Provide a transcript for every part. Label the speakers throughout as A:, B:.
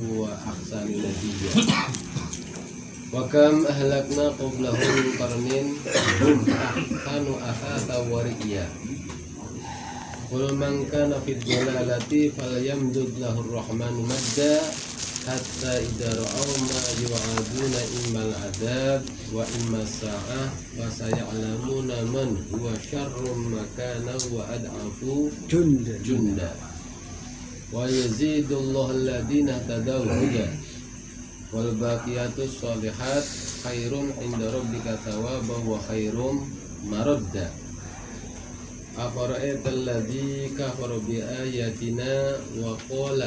A: huwa ahsanu nabiyya. Wa kam ahlakna qablahum min qarnin hum ahsanu athata wa ri'ya. Qul man kana fid dhalalati falyamdud lahu ar-rahmanu madda hatta idza ra'aw ma yu'aduna immal adab wa imma sa'ah wa saya'lamuna man huwa syarrun makana wa ad'afu junda wa yazidullahu alladhina tadaw huda wal baqiyatus shalihat khairun inda rabbika thawaban wa khairum maradda. Afara'aital ladzi kafara bi ayatina wa qala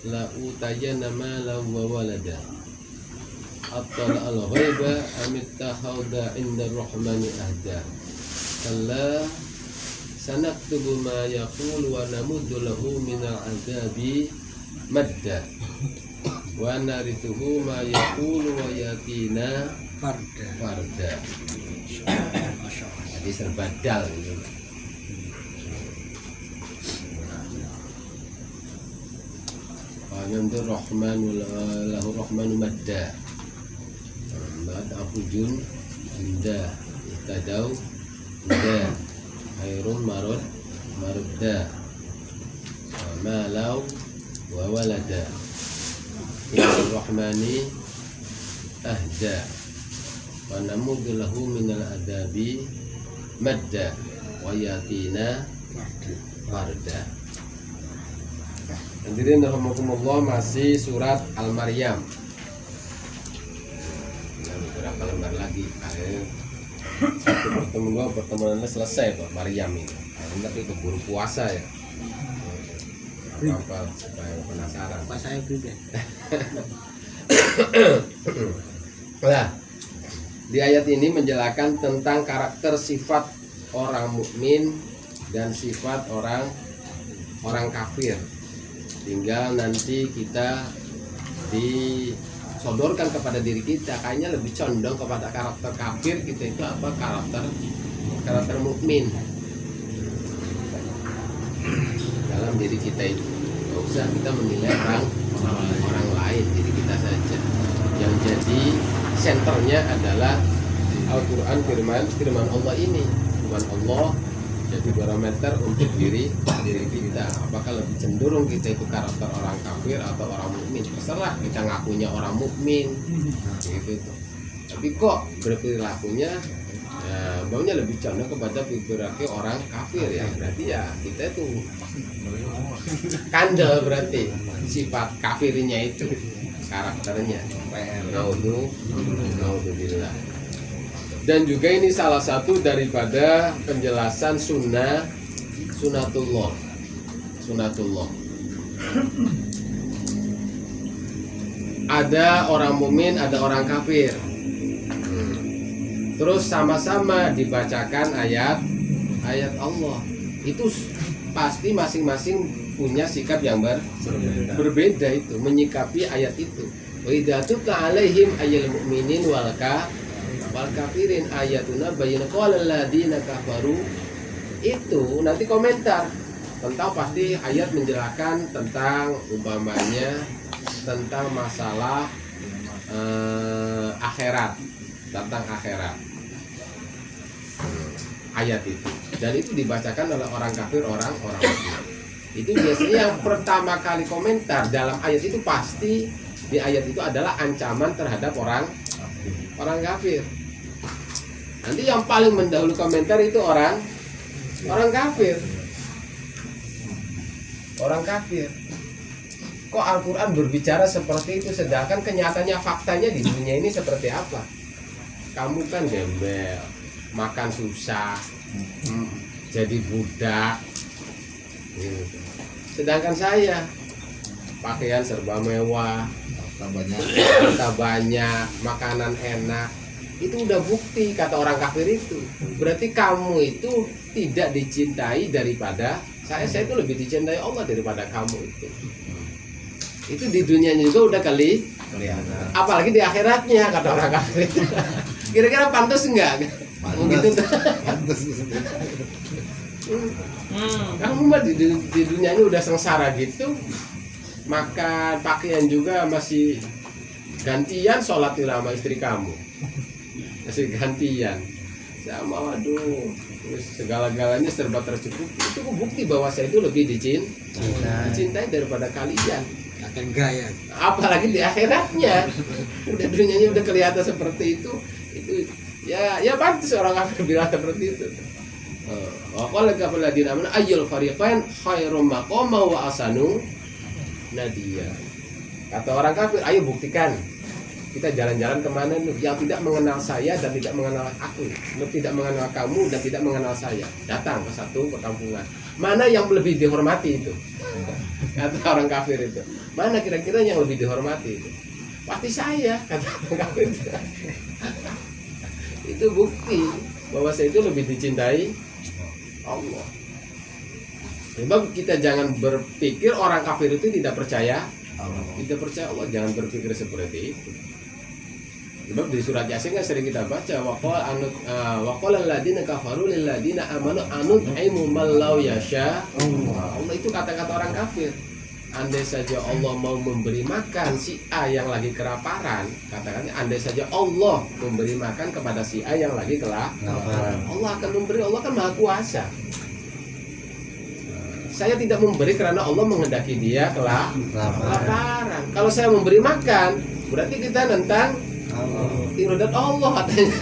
A: la utayanna malan wa walada attala al-ghaiba amittakhadha inda rahmani ahda kalla sanaktubu ma yaqulu wa namuddu lahu min al-'adzabi madda wa narithuhu ma yaqulu wa yatina farda. Jadi serbadal gitu. Yantur rahmanu lahu rahmanu madda mad afujun inda istadau inda khairun marudda malau wa walada yantur rahmani ahda wa namuddu lahu minal adabi madda wa yatina farda. Hadirin rahimakumullah, masih surat Al-Maryam. Beberapa lembar lagi. Satu pertemuannya selesai Pak Maryam ini. Karena itu keburu puasa ya. Apa supaya penasaran.
B: Pak saya juga.
A: Nah, di ayat ini menjelaskan tentang karakter sifat orang mukmin dan sifat orang kafir. Tinggal nanti kita disodorkan kepada diri kita, kayaknya lebih condong kepada karakter kafir kita itu apa, karakter mukmin dalam diri kita itu. Gak usah kita menilai orang lain, diri kita saja. Yang jadi senternya adalah Al-Quran, firman Allah ini. Firman Allah jadi barometer untuk diri kita. Apakah lebih cenderung kita itu karakter orang kafir atau orang mukmin? Terserah, kita ngakunya orang mukmin gitu itu. Tapi kok berperilakunya baunya lebih condong kepada perilaku orang kafir ya. Berarti ya kita itu kandel, berarti sifat kafirnya itu karakternya. Naudzubillah. Dan juga ini salah satu daripada penjelasan sunatullah. Ada orang mukmin, ada orang kafir. Terus sama-sama dibacakan ayat Allah. Itu pasti masing-masing punya sikap yang berbeda itu menyikapi ayat itu. Wa idza tutla alaihim ayyul mu'minin wal kafirin ayatuna bayyana qala alladziina kafaru. Itu nanti komentar tentang, pasti ayat menjelaskan tentang umpamanya tentang masalah akhirat, tentang akhirat. Ayat itu, dan itu dibacakan oleh orang kafir, orang mukmin. Itu biasanya yang pertama kali komentar dalam ayat itu pasti di ayat itu adalah ancaman terhadap orang kafir. Nanti yang paling mendahului komentar itu orang kafir. Orang kafir. Kok Al-Quran berbicara seperti itu, sedangkan kenyataannya, faktanya di dunia ini seperti apa? Kamu kan gembel, makan susah, jadi budak gitu. Sedangkan saya pakaian serba mewah, harta banyak, makanan enak. Itu udah bukti kata orang kafir itu. Berarti kamu itu tidak dicintai daripada saya itu lebih dicintai Allah daripada kamu itu. Itu di dunianya juga udah kelihatan. Apalagi di akhiratnya kata orang kafir. Kira-kira pantas enggak? Begitu. Pantas. Kamu mah di dunianya udah sengsara gitu. makan, pakaian juga masih gantian sholat sama istri kamu, masih gantian sama, waduh, terus segala-galanya serba tercukupi. Itu bukti bahwa saya itu lebih dicintai daripada kalian.
B: Akan gaya.
A: Apalagi di akhiratnya, udah dunianya udah kelihatan seperti itu ya pantas orang kafir bilang seperti itu. Wa qala kafir ladina amanu ayyul fariqain khairum maqama wa asanu nadiya. Kata orang kafir, ayo buktikan, kita jalan-jalan kemana yang tidak mengenal saya dan tidak mengenal aku, tidak mengenal kamu dan tidak mengenal saya, datang ke satu perkampungan, mana yang lebih dihormati itu? Kata orang kafir itu, mana kira-kira yang lebih dihormati itu? Pasti saya, kata orang kafir itu. Itu bukti bahwa saya itu lebih dicintai Allah. Sebab kita jangan berpikir orang kafir itu tidak percaya Allah. Tidak percaya Allah, jangan berpikir seperti itu. Sebab di surat Yasin kan sering kita baca, waqala alladziina kafaru lil ladziina amanu anut'imu man law yasha Allah. Itu kata-kata orang kafir. Andai saja Allah mau memberi makan si A yang lagi kelaparan, katakannya andai saja Allah memberi makan kepada si A yang lagi kelaparan, Allah akan memberi. Allah kan maha kuasa. Saya tidak memberi karena Allah menghendaki dia kelaparan. Kalau saya memberi makan, berarti kita nentang iradat Allah katanya.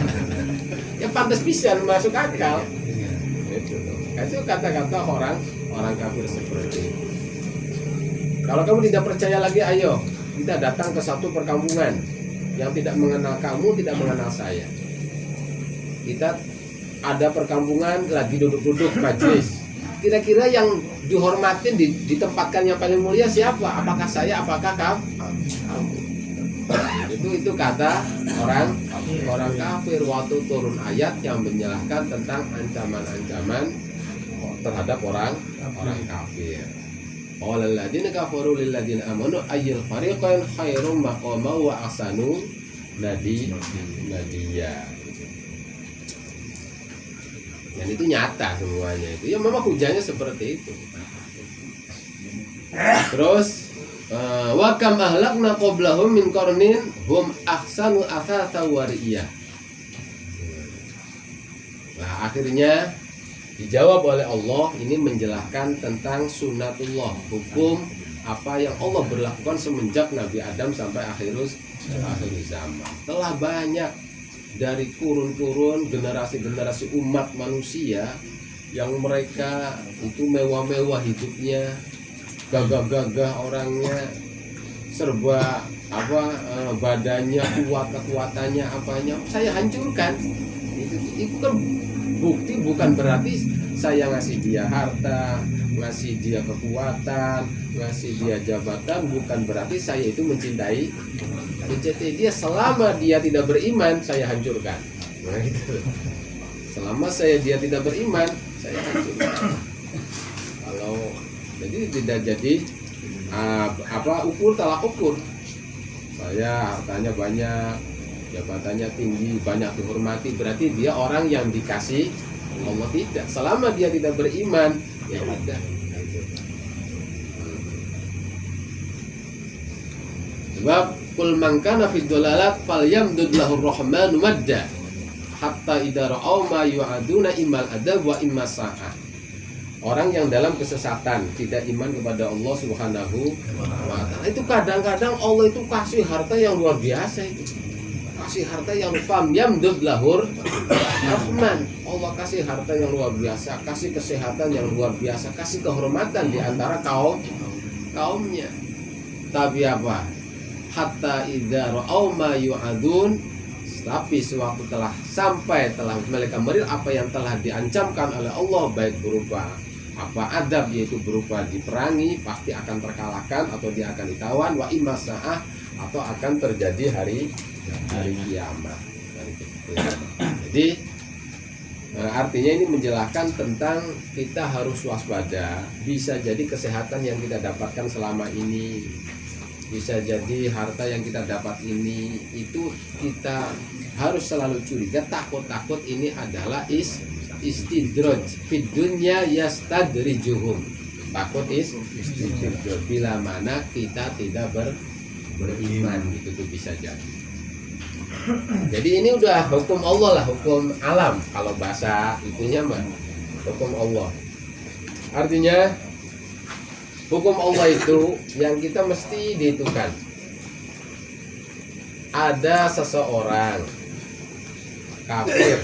A: Ya pantas bisa masuk akal. Itu kata-kata orang kafir seperti itu. Kalau kamu tidak percaya lagi, ayo kita datang ke satu perkampungan yang tidak mengenal kamu, tidak mengenal saya. Kita ada perkampungan lagi duduk-duduk majlis. Kira-kira yang dihormatin, ditempatkan yang paling mulia siapa? Apakah saya? Apakah kamu? Itu kata orang kafir waktu turun ayat yang menjelaskan tentang ancaman-ancaman terhadap orang kafir. Qala alladziina kafaru lil ladziina amanu ayyul fariqain khairum maqama wa ahsanu nadiya. Dan itu nyata semuanya itu. Ya memang hujannya seperti itu. Terus wa kam ahlakna qablahum min qarnin hum ahsanu athasa wa riya. Nah, akhirnya dijawab oleh Allah, ini menjelaskan tentang sunnatullah, hukum apa yang Allah berlakukan semenjak Nabi Adam sampai akhir zaman. Telah banyak dari turun-turun generasi-generasi umat manusia yang mereka itu mewah-mewah hidupnya, gagah-gagah orangnya, serba badannya kuat, kekuatannya apanya, saya hancurkan. Itu kan bukti, bukan berarti saya ngasih dia harta, ngasih dia kekuatan, ngasih dia jabatan, bukan berarti saya itu mencintai dia. Selama dia tidak beriman, saya hancurkan. Nah, gitu. Selama dia tidak beriman, saya hancurkan. Kalau jadi tidak jadi tolak ukur. Saya hartanya banyak, jabatannya tinggi, banyak dihormati, berarti dia orang yang dikasih Allah. Tidak, selama dia tidak beriman, ya udah. Sebab kul man kana fid dhalalat falyamdud lahur rahmanu madda hatta idza ra'aw ma yu'aduna immal adab wa imma sa'ah. Orang yang dalam kesesatan, tidak iman kepada Allah Subhanahu wa ta'ala, itu kadang-kadang Allah itu kasih harta yang luar biasa itu. Kasih harta yang yamdud lahur rahman. Allah kasih harta yang luar biasa, kasih kesehatan yang luar biasa, kasih kehormatan di antara kaumnya. Tapi apa? Hatta idza ra'aw ma yu'adun, tapi sewaktu telah mereka melihat apa yang telah diancamkan oleh Allah, baik berupa adab, yaitu berupa diperangi, pasti akan terkalahkan atau dia akan ditawan, wa imma sa'ah, atau akan terjadi hari kiamat. Jadi artinya ini menjelaskan tentang kita harus waspada. Bisa jadi kesehatan yang kita dapatkan selama ini, bisa jadi harta yang kita dapat ini, itu kita harus selalu curiga, takut ini adalah istidraj fid dunya yastadrijuhum. takut istibdal. Bila mana kita tidak beriman, itu tuh bisa jadi. Jadi ini udah hukum Allah lah, hukum alam. Kalau bahasa itunya mah hukum Allah. Artinya hukum Allah itu yang kita mesti dihitungkan. Ada seseorang kafir,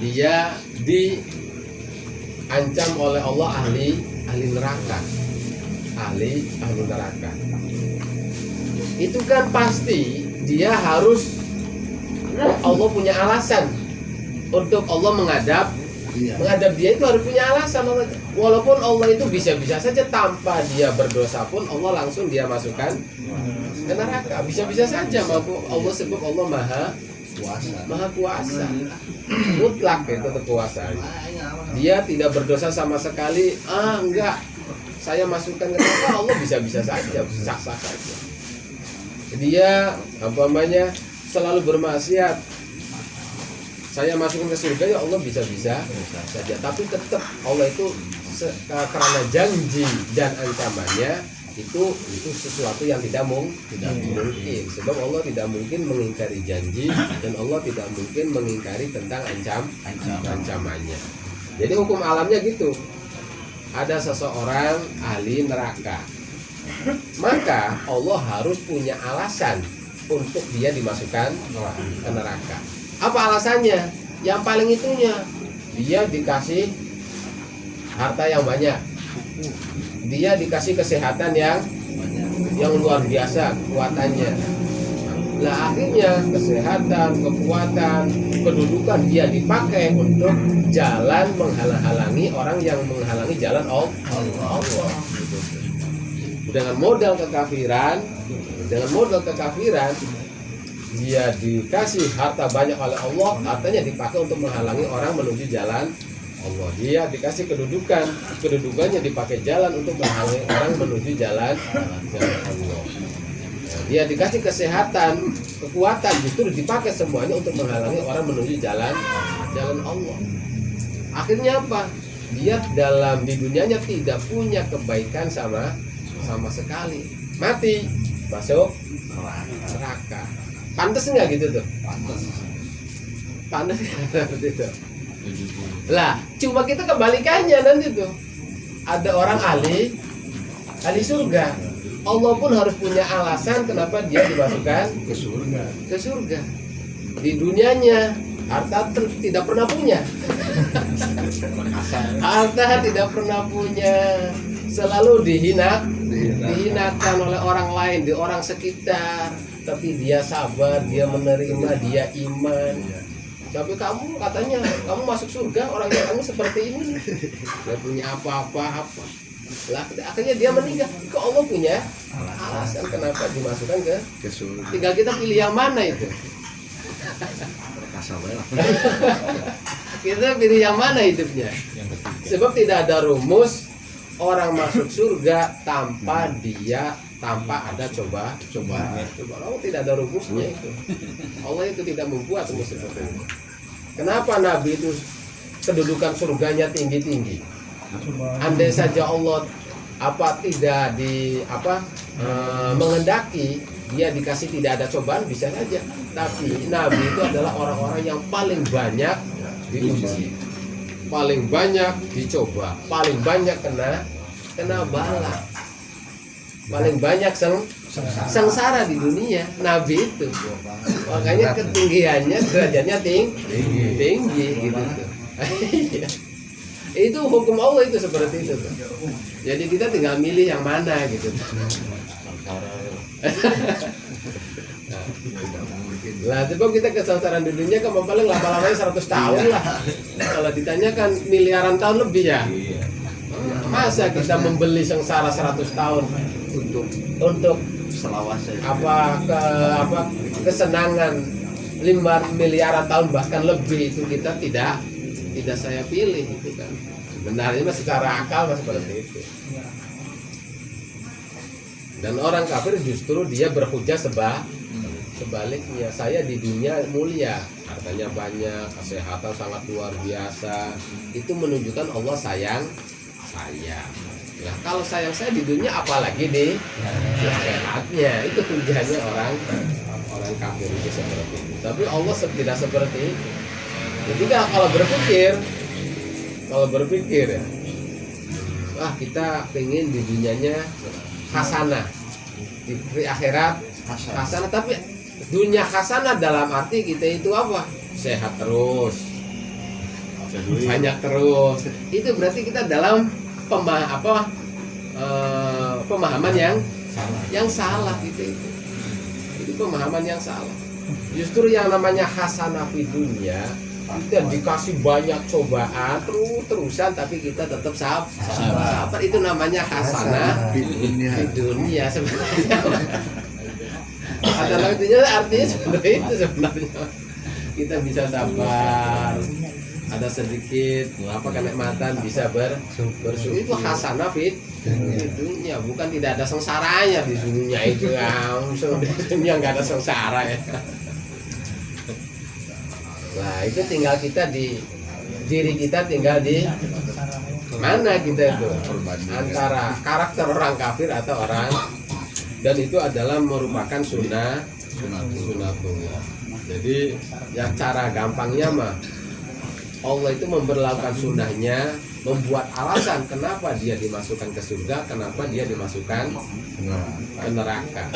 A: dia diancam oleh Allah ahli neraka, ahli neraka. Itu kan pasti dia harus, Allah punya alasan untuk Allah menghadap dia, itu harus punya alasan. Walaupun Allah itu bisa-bisa saja tanpa dia berdosa pun Allah langsung dia masukkan ke neraka, bisa-bisa saja. Allah sebab Allah maha kuasa, mutlak itu kekuasaan. Dia tidak berdosa sama sekali. Enggak, saya masukkan ke neraka, Allah bisa-bisa saja, sah-sah saja. Dia selalu bermaksiat, saya masukin ke surga, ya Allah bisa-bisa saja. Tapi tetap Allah itu karena janji dan ancamannya itu sesuatu yang tidak mungkin. Sebab Allah tidak mungkin mengingkari janji, dan Allah tidak mungkin mengingkari tentang ancamannya. Jadi hukum alamnya gitu. Ada seseorang ahli neraka, maka Allah harus punya alasan untuk dia dimasukkan ke neraka. Apa alasannya? Yang paling itunya, dia dikasih harta yang banyak, dia dikasih kesehatan yang luar biasa kekuatannya. Nah akhirnya kesehatan, kekuatan, kedudukan dia dipakai untuk jalan menghalang-halangi orang yang menghalangi jalan Allah. Dengan modal kekafiran, dia dikasih harta banyak oleh Allah, hartanya dipakai untuk menghalangi orang menuju jalan Allah. Dia dikasih kedudukannya dipakai jalan untuk menghalangi orang menuju jalan Allah. Dia dikasih kesehatan, kekuatan, justru dipakai semuanya untuk menghalangi orang menuju jalan Allah. Akhirnya apa? Dia di dunianya tidak punya kebaikan sama sekali, mati, masuk neraka. Pantes nggak gitu tuh? Pantes seperti itu. Lah, cuma kita kebalikannya nanti tuh. Ada orang ahli surga, Allah pun harus punya alasan kenapa dia dimasukkan ke surga. Di dunianya harta tidak pernah punya, harta tidak pernah punya, selalu dihinakan oleh orang lain, di orang sekitar. Tapi dia sabar, dia menerima, dia iman. Tapi kamu katanya kamu masuk surga, orangnya kamu seperti ini, nggak punya apa-apa. Lah akhirnya dia meninggal. Kok Allah punya alasan kenapa dimasukkan ke surga? Tinggal kita pilih yang mana itu. Kita pilih yang mana hidupnya. Sebab tidak ada rumus orang masuk surga tanpa ada cobaan. Allah tidak ada rumusnya itu. Allah itu tidak membuat rumus seperti itu. Kenapa Nabi itu kedudukan surganya tinggi-tinggi? Andai saja Allah tidak mengendaki dia dikasih tidak ada cobaan, bisa saja. Tapi Nabi itu adalah orang-orang yang paling banyak diuji, paling banyak dicoba, paling banyak kena bala, paling banyak sengsara di dunia. Nabi itu makanya ketinggiannya, derajatnya tinggi gitu tuh. Itu hukum Allah itu seperti itu tuh. Jadi kita tinggal milih yang mana gitu. Lah sebab kita kesengsaraan di dunia kan paling lama-lamanya 100 tahun lah. Kalau ditanyakan miliaran tahun lebih ya. Masa kita membeli sengsara 100 tahun untuk kesenangan 5 miliaran tahun bahkan lebih, itu kita tidak saya pilih itu kan. Sebenarnya secara akal seperti itu. Dan orang kafir justru dia berhujah sebaliknya. Saya di dunia mulia, hartanya banyak, kesehatan sangat luar biasa. Itu menunjukkan Allah sayang sayang. Nah, kalau sayang saya di dunia apalagi di akhiratnya. Itu hujahnya orang kafir itu seperti itu. Tapi Allah tidak seperti itu. Jadi kalau berpikir ya, wah kita pengen di dunianya hasanah, di akhirat hasanah. Tapi dunia hasanah dalam arti kita itu apa? Sehat terus, banyak terus. Itu berarti kita dalam pemahaman yang salah gitu. Itu pemahaman yang salah. Justru yang namanya hasanah di dunia, kita dikasih banyak cobaan terusan tapi kita tetap sabar. Itu namanya hasanah di dunia sebenarnya. Hasanah di dunia artinya sebenarnya itu sebenarnya. Kita bisa sabar, ada sedikit kenikmatan bisa bersyukur. Itu hasanah di dunia, bukan tidak ada sengsaranya di dunia itu. Di dunia nggak ada sengsara ya. Nah itu tinggal kita di diri kita, tinggal di mana kita itu antara karakter orang kafir atau orang, dan itu adalah merupakan sunatullah. Jadi yang cara gampangnya mah Allah itu memberlakukan sunnahnya, membuat alasan kenapa dia dimasukkan ke surga, kenapa dia dimasukkan ke neraka.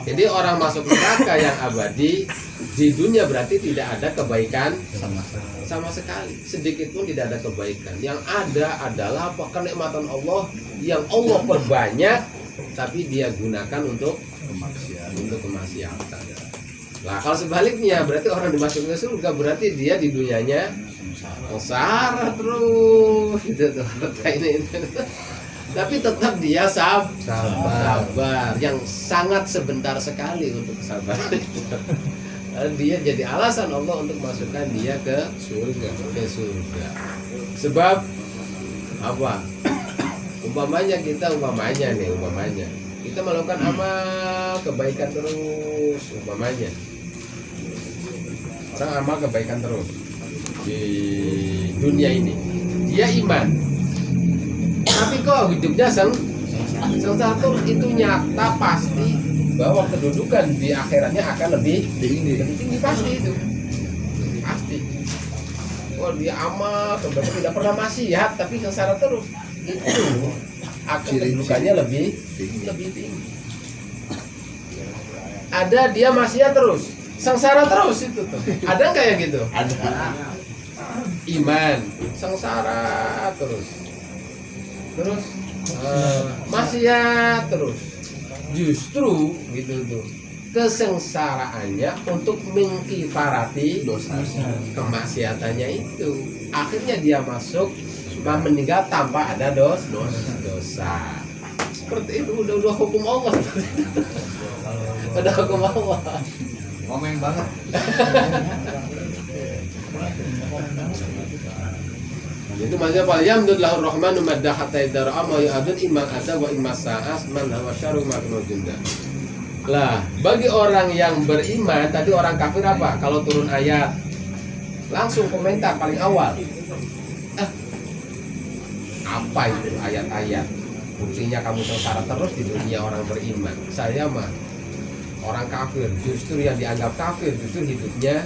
A: Jadi orang masuk neraka yang abadi di dunia berarti tidak ada kebaikan sama sekali, sedikit pun tidak ada kebaikan. Yang ada adalah apa? Kenikmatan Allah yang Allah perbanyak, tapi dia gunakan untuk kemaksiatan. Nah kalau sebaliknya berarti orang dimasukkan ke surga berarti dia di dunianya sengsara terus gitu tuh. Tapi tetap dia sabar yang sangat sebentar sekali untuk kesabaran itu. Dia jadi alasan Allah untuk masukkan dia ke surga. Sebab apa? Umpamanya kita melakukan amal kebaikan terus, umpamanya orang amal kebaikan terus di dunia ini, dia iman, tapi kok hidupnya sengsara terus, itu nyata pasti bahwa kedudukan di akhiratnya akan lebih tinggi pasti itu. Kalau dia amal kebaikan tidak pernah maksiat tapi sengsara terus, itu akan kedudukannya lebih tinggi. Ada dia maksiat terus, sengsara terus itu tuh. Ada nggak ya gitu? Ada. Iman, sengsara terus maksiat terus. Justru gitu tuh, kesengsaraannya untuk mengkifarati dosa kemaksiatannya itu. Akhirnya dia meninggal tanpa ada dosa. Seperti itu udah hukum Allah. Udah hukum Allah.
B: Ngomong banget.
A: Itu maksudnya fal yamdulillahur rahmanu madda hatta idara ma ya'dun imma ata wa imma sa'as man wa syarru ma kunujunda. Lah, bagi orang yang beriman, tadi orang kafir apa? Kalau turun ayat langsung komentar paling awal. Apa itu ayat-ayat? Buktinya kamu sengsara terus di dunia orang beriman. Saya mah orang kafir, justru yang dianggap kafir justru hidupnya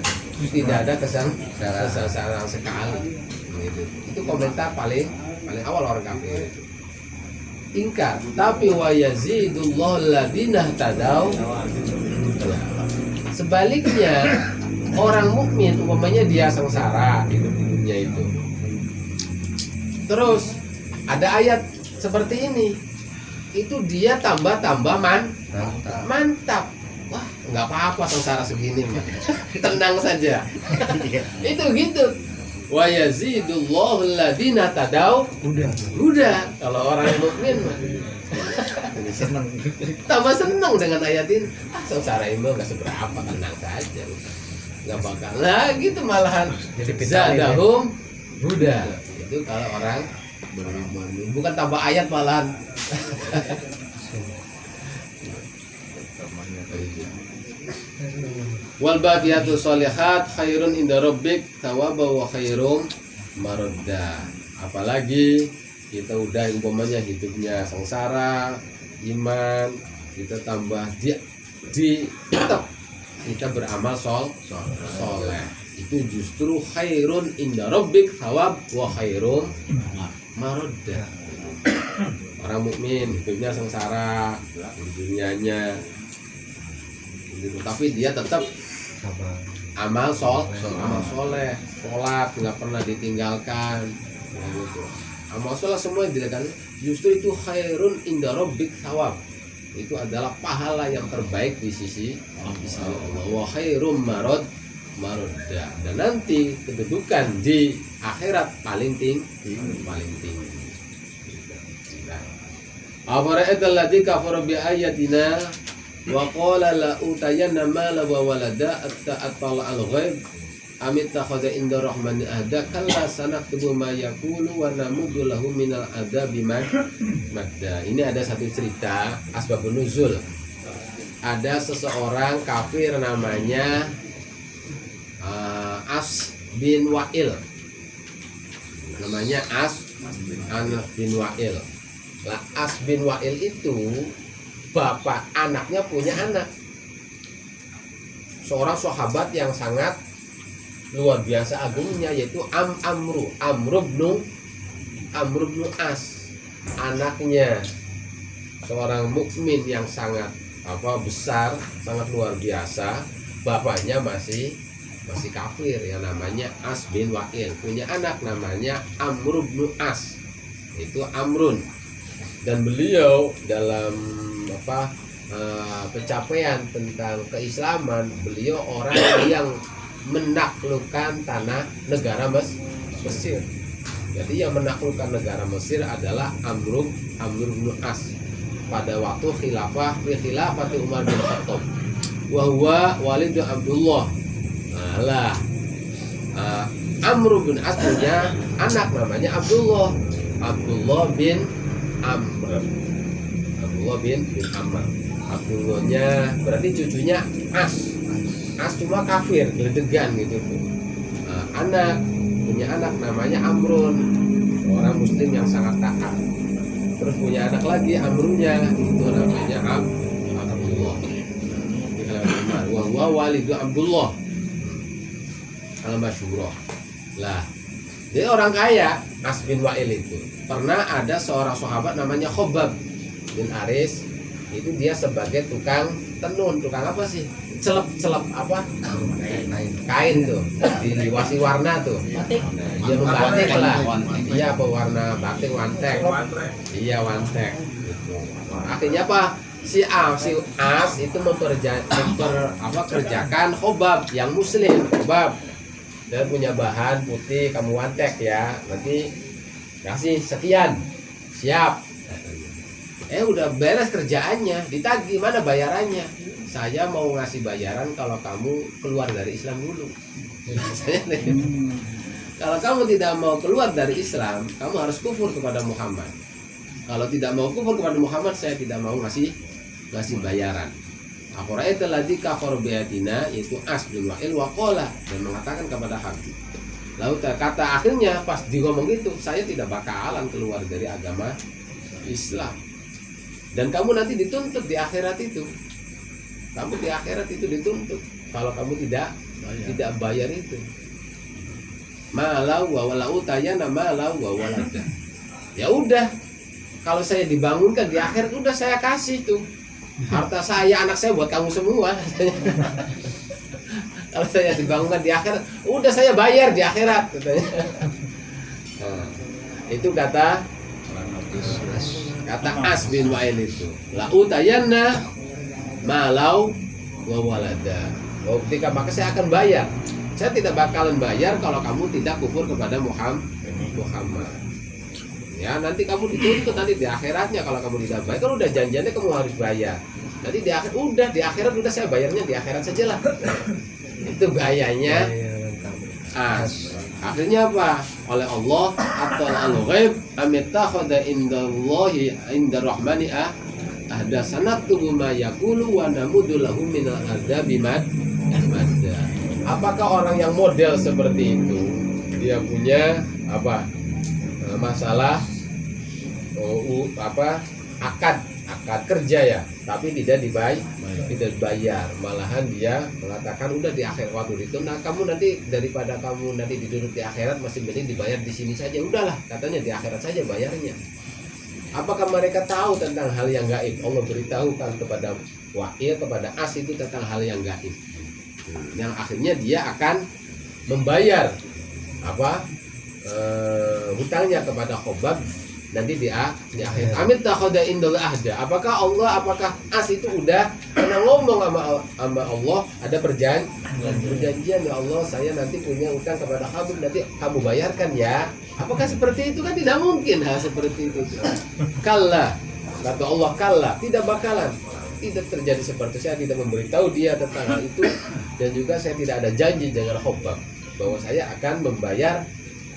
A: tidak ada kesengsaraan sekali. Gitu. Itu komentar paling awal orang kafir itu. Ingkar, tapi wa yazidullahu alladziina tadau. Sebaliknya orang mukmin umpamanya dia sengsara hidup di dunia itu. Terus ada ayat seperti ini, itu dia tambah mantap. Wah, nggak apa-apa sengsara segini mah, tenang saja. Itu gitu. Wa yazidullahu alladziina tadau huda. Kalau orang mukmin mah tambah senang dengan ayat ini. Sengsara ini nggak seberapa, tenang saja, nggak bakal lah gitu, malahan zadahum huda. Itu kalau orang beriman, bukan tambah ayat malahan. Wal baqiyatu sholihat khairun inda rabbik thawaba wa khairum maradda. Apalagi kita udah umpamanya hidupnya sengsara, iman kita tambah di tetap kita beramal soleh, itu justru khairun inda rabbik thawab wa khairun marodda. Orang mukmin hidupnya sengsara di dunianya gitu, tapi dia tetap amal soleh, sholat nggak pernah ditinggalkan gitu. Amal soleh semua dilakukan, justru itu khairun inda rabbik thawab, itu adalah pahala yang terbaik di sisi Allah. Wa khairum marodda, dan nanti kedudukan di akhirat paling tinggi. Afara'aital ladzi kafara bi ayatina wa qala la utayanna mala wa walada atta'ala al-ghaib amittakhadha inda rahmani ahda kalla sanaktubu ma yaqulu wa namudu lahu minal adabi madda. Ini ada satu cerita asbabun nuzul. Ada seseorang kafir namanya As bin Wa'il. Namanya As bin Wa'il. Lah As bin Wa'il itu bapak anaknya punya anak, seorang sahabat yang sangat luar biasa agungnya, yaitu Amr bin As, anaknya seorang mukmin yang sangat besar, sangat luar biasa. Bapaknya masih kafir, yang namanya As bin Wa'il, punya anak namanya Amr bin As, itu Amrun. Dan beliau dalam pencapaian tentang keislaman, beliau orang yang menaklukkan tanah negara Mesir. Jadi yang menaklukkan negara Mesir adalah Amr bin As pada waktu khilafah Umar bin Khattab. Wa huwa walidu Abdullah. Amr bin As punya anak namanya Abdullah bin Amr. Abdullahnya berarti cucunya As cuma kafir, geledegan gitu. Punya anak namanya Amrun, orang muslim yang sangat taat. Terus punya anak lagi Amrunya, itu namanya Abdullah. Wa walidu Abdullah al-masyhurah. Lah, jadi orang kaya As bin Wa'il itu. Pernah ada seorang sahabat namanya Khobab bin Aris, itu dia sebagai tukang tenun, tukang apa sih? Celep apa? Kain tuh, diwasi warna tuh. Dia membatik lah. Iya, pewarna batik, wantek. Iya, wantek. Akhirnya apa? Si As itu kerjakan Khobab yang muslim. Khobab, dan punya bahan putih, kamu wantek ya, nanti kasih sekian, siap. Udah beres kerjaannya, ditagih, mana bayarannya? Saya mau ngasih bayaran kalau kamu keluar dari Islam dulu. Kalau kamu tidak mau keluar dari Islam, kamu harus kufur kepada Muhammad. Kalau tidak mau kufur kepada Muhammad, saya tidak mau ngasih bayaran. Afara'aital ladzi kafara bi ayatina, yaitu As bin Wa'il wa qala, dan mengatakan kepada Habib. Lalu kata akhirnya pas ngomong gitu, saya tidak bakalan keluar dari agama Islam. Dan kamu nanti dituntut di akhirat itu. Kamu di akhirat itu dituntut kalau kamu tidak bayar itu. Malau wa walau tayana malau wa walada. Ya udah, kalau saya dibangunkan di akhirat, udah saya kasih tuh harta saya, anak saya buat kamu semua. Kalau saya dibangunkan di akhirat, udah saya bayar di akhirat katanya. Nah, itu kata As bin Wa'il itu. La utayanna malau wa walada. Ketika maka saya akan bayar. Saya tidak bakalan bayar kalau kamu tidak kufur kepada Muhammad. Ya, nanti kamu dituntut nanti di akhiratnya kalau kamu tidak bayar. Kan udah janjiannya kamu harus bayar. Nanti di akhirat udah saya bayarnya di akhirat sajalah. Itu gayanya As. Akhirnya apa? Oleh Allah atau al-ghaib amittakhadha indallahi inda rahmani ahda sanaktubu ma yaqulu wa namudu lahu minal adzabi madda. Apakah orang yang model seperti itu dia punya masalah akad kerja ya, tapi tidak dibayar, malahan dia mengatakan udah di akhir waktu itu, nah kamu nanti daripada kamu nanti diduduk di akhirat masih mending dibayar di sini saja, udahlah katanya di akhirat saja bayarnya. Apakah mereka tahu tentang hal yang gaib? Allah beritahukan kepada Wa'il, kepada As itu tentang hal yang gaib, yang akhirnya dia akan membayar hutangnya kepada Khobab nanti di akhir. Amin takhoda indul ahda. Apakah As itu udah pernah ngomong sama Allah, ada perjanjian ya Allah, saya nanti punya utang kepada kamu, nanti kamu bayarkan ya. Apakah seperti itu? Kan tidak mungkin hal seperti itu. Kalla, kata Allah, kalla, tidak bakalan, tidak terjadi seperti saya tidak memberitahu dia tentang hal itu, dan juga saya tidak ada janji dengan Khobab bahwa saya akan membayar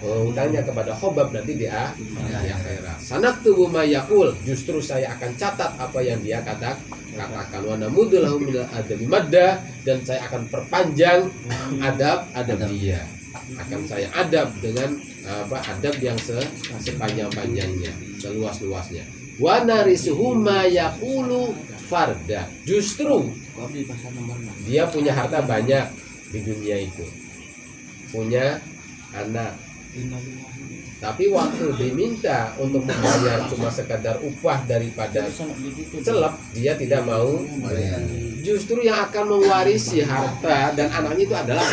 A: hutangnya kepada Khobab nanti di akhirat. Sanaktubu ma yaqul, justru saya akan catat apa yang dia katakan. Wa namuddu lahu min adabi madda, dan saya akan perpanjang adab dia. Akan saya adab dengan adab yang sepanjang-panjangnya, seluas-luasnya. Wa narisuhu ma yaqulu farda, justru dia punya harta banyak di dunia itu, punya anak, tapi waktu diminta untuk membayar cuma sekadar upah daripada celep, dia tidak mau. Justru yang akan mewarisi harta dan anaknya itu adalah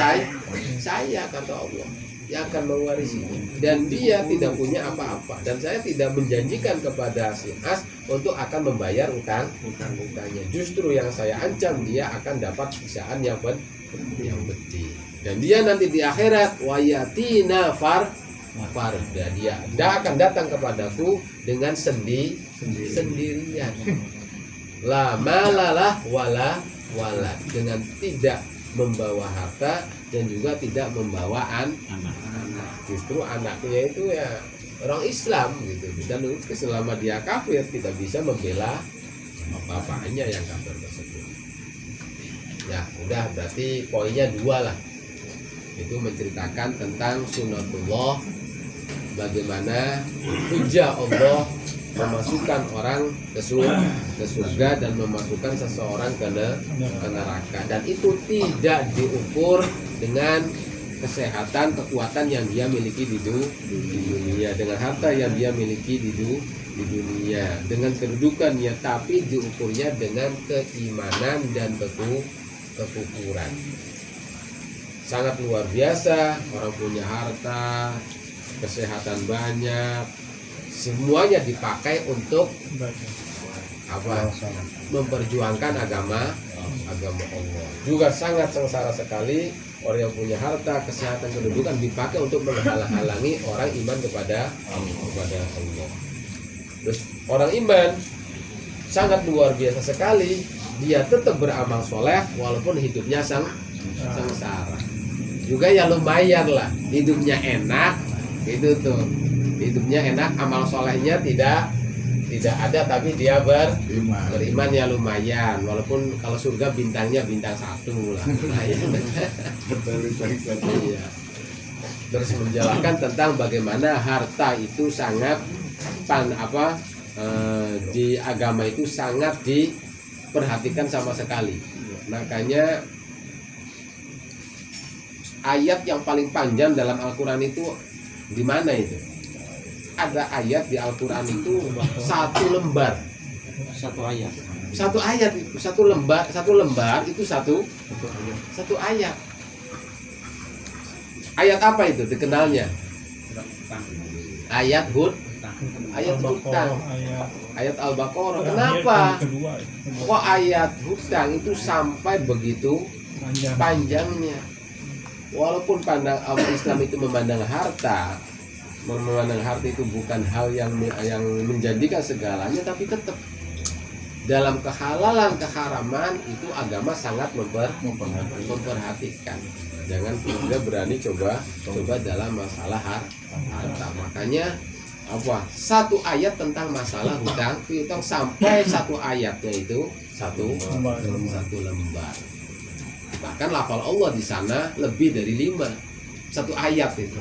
A: saya kata Allah, yang akan mewarisi, dan dia tidak punya apa-apa, dan saya tidak menjanjikan kepada si As untuk akan membayar utang-utangnya. Justru yang saya ancam, dia akan dapat siksaan yang pedih, dan dia nanti di akhirat wayatina farda, dia akan datang kepadaku dengan sendirian, la malalah wala, dengan tidak membawa harta dan juga tidak membawa anak. Justru anaknya itu ya orang Islam gitu, dan selama dia kafir tidak bisa membela bapaknya yang kafir tersebut. Ya udah, berarti poinnya 2 lah. Itu menceritakan tentang sunatullah, bagaimana hujah Allah memasukkan orang ke surga dan memasukkan seseorang ke neraka, dan itu tidak diukur dengan kesehatan, kekuatan yang dia miliki di dunia, dengan harta yang dia miliki di dunia, dengan kedudukannya, tapi diukurnya dengan keimanan dan kekufuran. Sangat luar biasa, orang punya harta, kesehatan banyak, semuanya dipakai untuk memperjuangkan agama Allah. Juga sangat sengsara sekali orang yang punya harta, kesehatan, kedudukan dipakai untuk menghalang-halangi orang iman kepada Allah. Terus orang iman sangat luar biasa sekali, dia tetap beramal soleh walaupun hidupnya sengsara. Juga ya lumayan lah, hidupnya enak gitu tuh, hidupnya enak, amal solehnya tidak ada, tapi dia beriman ya lumayan, walaupun kalau surga bintangnya bintang 1 lah lumayan. Iya. Terus menjelaskan tentang bagaimana harta itu sangat di agama itu sangat diperhatikan sama sekali. Makanya ayat yang paling panjang dalam Al-Quran itu di mana itu? Ada ayat di Al-Quran itu 1 lembar. Satu ayat itu 1 lembar itu satu ayat. Ayat apa itu dikenalnya? Ayat hutang. Ayat Al-Baqarah. Kenapa? Kok ayat hutang itu sampai begitu panjangnya? Walaupun orang Islam itu memandang harta itu bukan hal yang menjadikan segalanya, tapi tetap dalam kehalalan keharaman itu agama sangat memperhatikan. Jangan juga berani coba dalam masalah harta. Makanya 1 ayat tentang masalah hutang sampai 1 ayatnya itu 1 lembar. Bahkan lafal Allah di sana lebih dari 5, 1 ayat itu.